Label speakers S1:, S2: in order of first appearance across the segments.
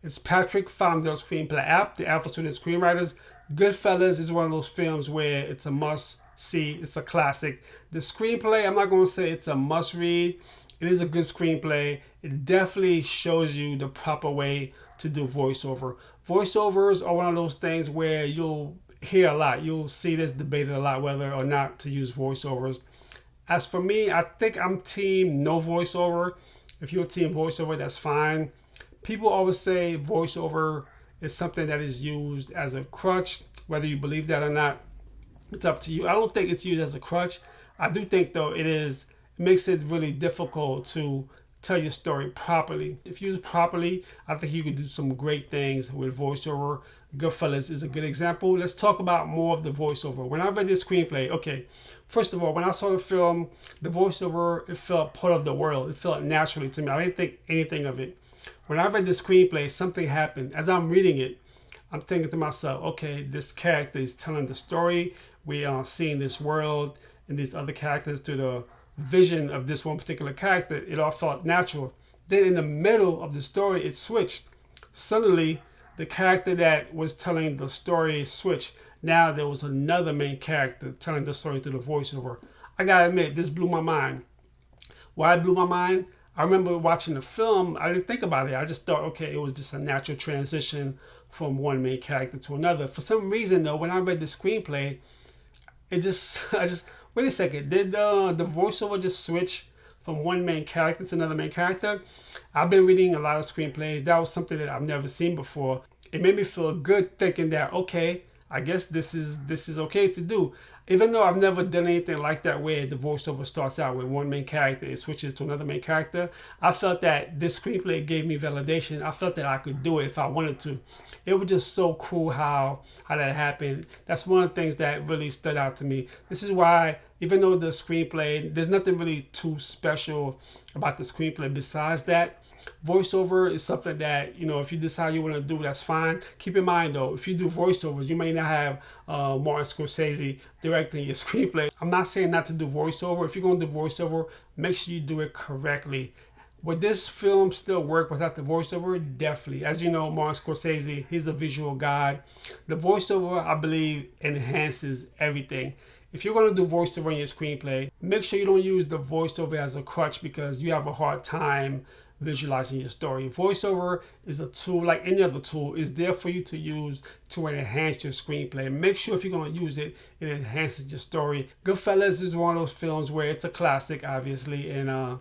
S1: It's Patrick Fondel's screenplay app, the app for student screenwriters. Goodfellas is one of those films where it's a must see. It's a classic. The screenplay, I'm not going to say it's a must read. It is a good screenplay. It definitely shows you the proper way to do voiceover. Voiceovers are one of those things where you'll hear a lot. You'll see this debated a lot whether or not to use voiceovers. As for me, I think I'm team no voiceover. If you're team voiceover, that's fine. People always say voiceover is something that is used as a crutch. Whether you believe that or not, it's up to you. I don't think it's used as a crutch. I do think though it makes it really difficult to tell your story properly. If used properly, I think you can do some great things with voiceover. Goodfellas is a good example. Let's talk about more of the voiceover. When I read this screenplay, okay, first of all, when I saw the film, the voiceover, it felt part of the world. It felt naturally to me. I didn't think anything of it. When I read the screenplay, something happened. As I'm reading it, I'm thinking to myself, okay, this character is telling the story. We are seeing this world and these other characters through the vision of this one particular character. It all felt natural. Then in the middle of the story, it switched. Suddenly, the character that was telling the story switched. Now there was another main character telling the story through the voiceover. I gotta admit, this blew my mind. Why it blew my mind? I remember watching the film, I didn't think about it. I just thought, okay, it was just a natural transition from one main character to another. For some reason though, when I read the screenplay, wait a second, did the voiceover just switch from one main character to another main character? I've been reading a lot of screenplays. That was something that I've never seen before. It made me feel good thinking that, okay, I guess this is okay to do. Even though I've never done anything like that where the voiceover starts out with one main character, it switches to another main character, I felt that this screenplay gave me validation. I felt that I could do it if I wanted to. It was just so cool how that happened. That's one of the things that really stood out to me. This is why, even though the screenplay, there's nothing really too special about the screenplay besides that. Voiceover is something that, if you decide you want to do, that's fine. Keep in mind though, if you do voiceovers, you may not have Martin Scorsese directing your screenplay. I'm not saying not to do voiceover. If you're going to do voiceover, make sure you do it correctly. Would this film still work without the voiceover? Definitely. As you know, Martin Scorsese, he's a visual guy. The voiceover, I believe, enhances everything. If you're going to do voiceover in your screenplay, make sure you don't use the voiceover as a crutch because you have a hard time visualizing your story. Voiceover is a tool like any other tool. It's there for you to use to enhance your screenplay. Make sure if you're going to use it, it enhances your story. Goodfellas is one of those films where it's a classic, obviously, and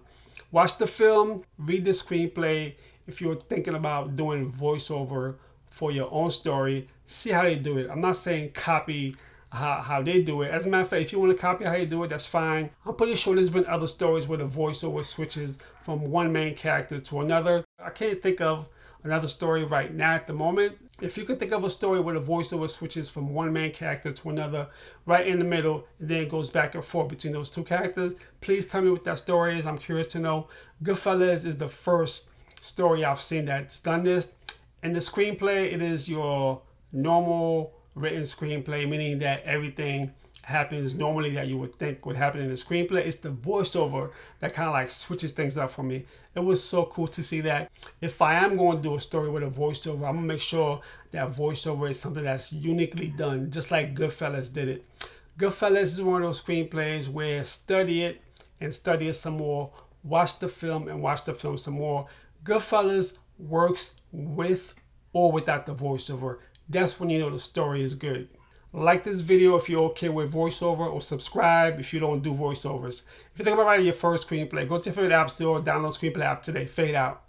S1: watch the film, read the screenplay. If you're thinking about doing voiceover for your own story, see how they do it. I'm not saying copy how they do it. As a matter of fact, if you want to copy how they do it, that's fine. I'm pretty sure there's been other stories where the voiceover switches from one main character to another. I can't think of another story right now at the moment. If you could think of a story where the voiceover switches from one main character to another, right in the middle, and then it goes back and forth between those two characters, please tell me what that story is. I'm curious to know. Goodfellas is the first story I've seen that's done this. In the screenplay, it is your normal written screenplay, meaning that everything happens normally that you would think would happen in the screenplay. It's the voiceover that kind of like switches things up for me. It was so cool to see that. If I am going to do a story with a voiceover, I'm going to make sure that voiceover is something that's uniquely done, just like Goodfellas did it. Goodfellas is one of those screenplays where study it and study it some more. Watch the film and watch the film some more. Goodfellas works with or without the voiceover. That's when you know the story is good. Like this video if you're okay with voiceover, or subscribe if you don't do voiceovers. If you think about writing your first screenplay, go to your favorite app store, download Screenplay app today. Fade out.